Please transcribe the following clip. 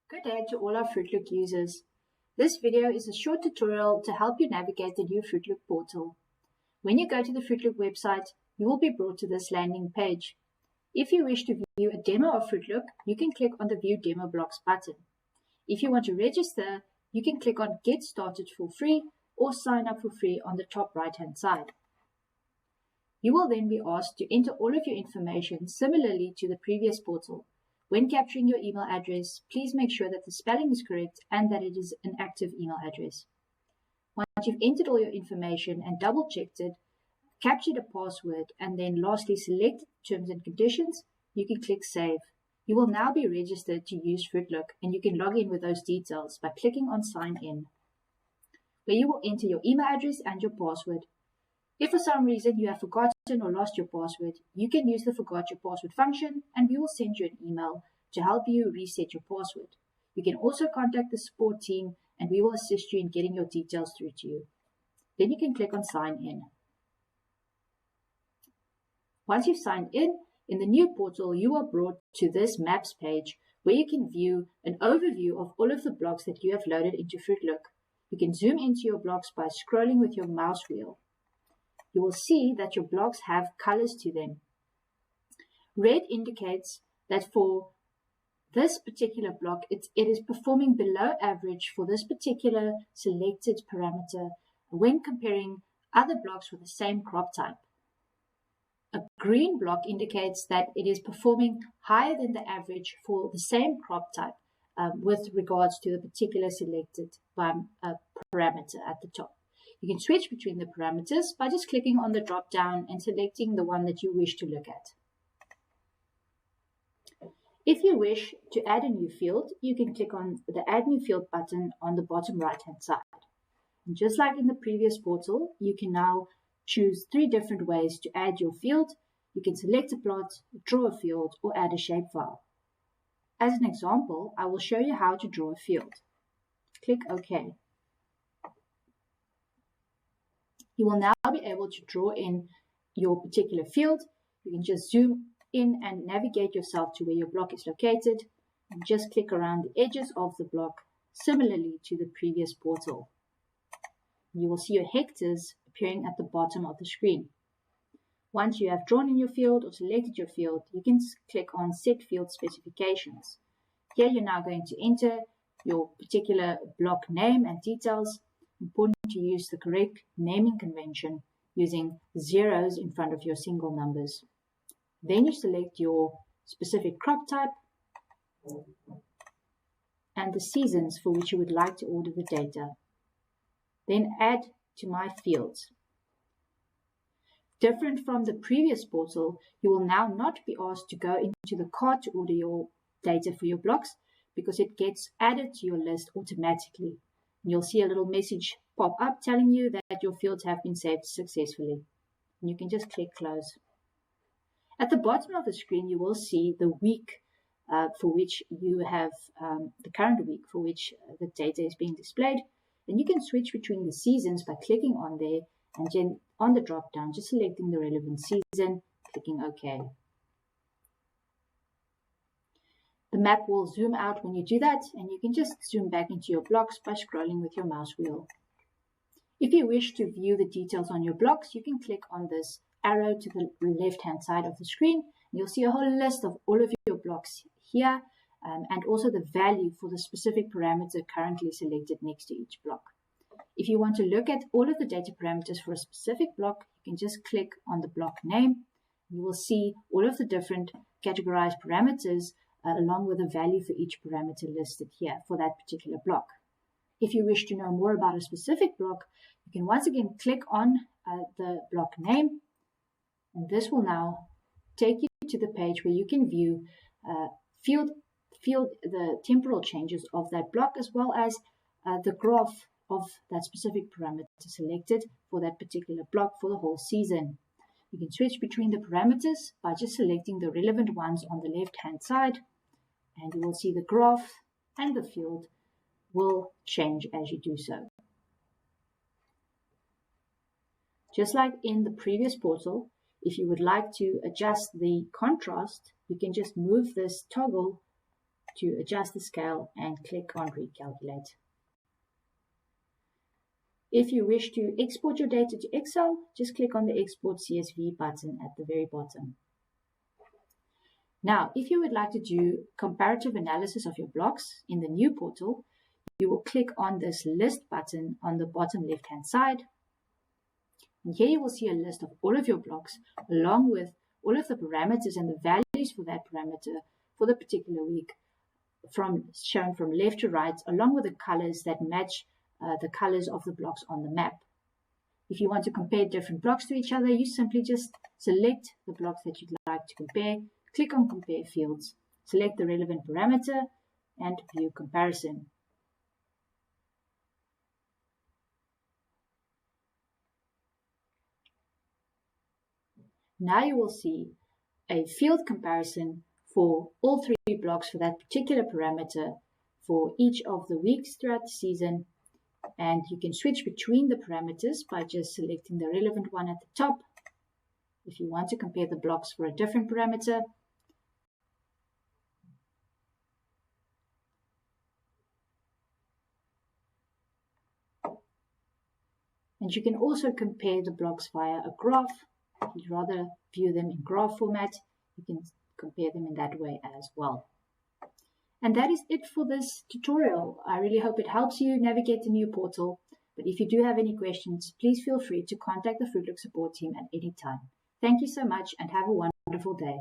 Good day to all our FruitLook users. This video is a short tutorial to help you navigate the new FruitLook portal. When you go to the FruitLook website, you will be brought to this landing page. If you wish to view a demo of FruitLook, you can click on the View Demo Blocks button. If you want to register, you can click on Get Started for free or Sign up for free on the top right-hand side. You will then be asked to enter all of your information similarly to the previous portal. When capturing your email address, please make sure that the spelling is correct and that it is an active email address. Once you've entered all your information and double-checked it, captured a password, and then lastly select Terms and Conditions, you can click Save. You will now be registered to use FruitLook, and you can log in with those details by clicking on Sign In, where you will enter your email address and your password. If for some reason you have forgotten or lost your password, you can use the Forgot Your Password function and we will send you an email to help you reset your password. You can also contact the support team and we will assist you in getting your details through to you. Then you can click on Sign In. Once you've signed in the new portal, you are brought to this Maps page where you can view an overview of all of the blocks that you have loaded into FruitLook. You can zoom into your blocks by scrolling with your mouse wheel. You will see that your blocks have colors to them. Red indicates that for this particular block, it is performing below average for this particular selected parameter when comparing other blocks with the same crop type. A green block indicates that it is performing higher than the average for the same crop type with regards to the particular selected parameter at the top. You can switch between the parameters by just clicking on the drop down and selecting the one that you wish to look at. If you wish to add a new field, you can click on the Add New Field button on the bottom right hand side. And just like in the previous portal, you can now choose 3 different ways to add your field. You can select a plot, draw a field, or add a shapefile. As an example, I will show you how to draw a field. Click OK. You will now be able to draw in your particular field. You can just zoom in and navigate yourself to where your block is located and just click around the edges of the block similarly to the previous portal. You will see your hectares appearing at the bottom of the screen. Once you have drawn in your field or selected your field, you can click on Set Field Specifications. Here you're now going to enter your particular block name and details. Important to use the correct naming convention using zeros in front of your single numbers. Then you select your specific crop type and the seasons for which you would like to order the data. Then add to my fields. Different from the previous portal, you will now not be asked to go into the cart to order your data for your blocks because it gets added to your list automatically. You'll see a little message pop up telling you that your fields have been saved successfully. And you can just click Close. At the bottom of the screen, you will see the week for which you have the current week for which the data is being displayed. And you can switch between the seasons by clicking on there and then on the drop down, just selecting the relevant season, clicking OK. The map will zoom out when you do that, and you can just zoom back into your blocks by scrolling with your mouse wheel. If you wish to view the details on your blocks, you can click on this arrow to the left-hand side of the screen. And you'll see a whole list of all of your blocks here, and also the value for the specific parameter currently selected next to each block. If you want to look at all of the data parameters for a specific block, you can just click on the block name. You will see all of the different categorized parameters along with a value for each parameter listed here for that particular block. If you wish to know more about a specific block, you can once again click on the block name, and this will now take you to the page where you can view the temporal changes of that block as well as the graph of that specific parameter selected for that particular block for the whole season. You can switch between the parameters by just selecting the relevant ones on the left-hand side, and you will see the graph and the field will change as you do so. Just like in the previous portal, if you would like to adjust the contrast, you can just move this toggle to adjust the scale and click on Recalculate. If you wish to export your data to Excel, just click on the Export CSV button at the very bottom. Now, if you would like to do comparative analysis of your blocks in the new portal, you will click on this List button on the bottom left-hand side. And here you will see a list of all of your blocks, along with all of the parameters and the values for that parameter for the particular week, shown from left to right, along with the colors that match the colors of the blocks on the map. If you want to compare different blocks to each other, you simply just select the blocks that you'd like to compare, click on Compare Fields, select the relevant parameter, and view comparison. Now you will see a field comparison for all three blocks for that particular parameter for each of the weeks throughout the season. And you can switch between the parameters by just selecting the relevant one at the top. If you want to compare the blocks for a different parameter, and you can also compare the blocks via a graph. If you'd rather view them in graph format, you can compare them in that way as well. And that is it for this tutorial. I really hope it helps you navigate the new portal. But if you do have any questions, please feel free to contact the FruitLook support team at any time. Thank you so much and have a wonderful day.